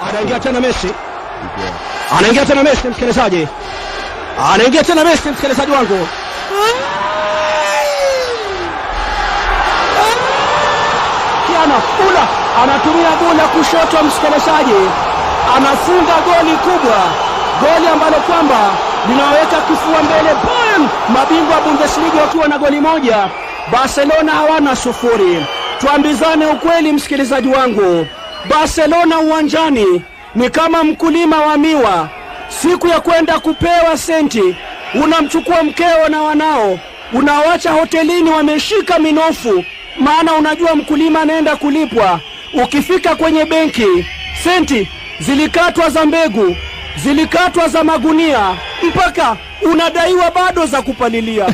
Anaingia tena Messi. Anaingia tena Messi msikilizaji. Anaingia tena Messi msikilizaji wangu. Kiana Ula anatumia goli kushoto msikilizaji. Anafunga goli kubwa. Goli ambalo kwamba linaweka kifua mbele Bayern, mabingwa wa Bundesliga wakiwa na goli moja. Barcelona hawana sufuri. Tuambizane ukweli msikilizaji wangu. Barcelona uwanjani ni kama mkulima wa miwa. Siku ya kwenda kupewa senti, unamchukua mkeo na wanao, unawacha hotelini wameshika minofu, maana unajua mkulima anaenda kulipwa. Ukifika kwenye benki, senti zilikatwa za mbegu, zilikatwa za magunia, mpaka unadaiwa bado za kupalilia.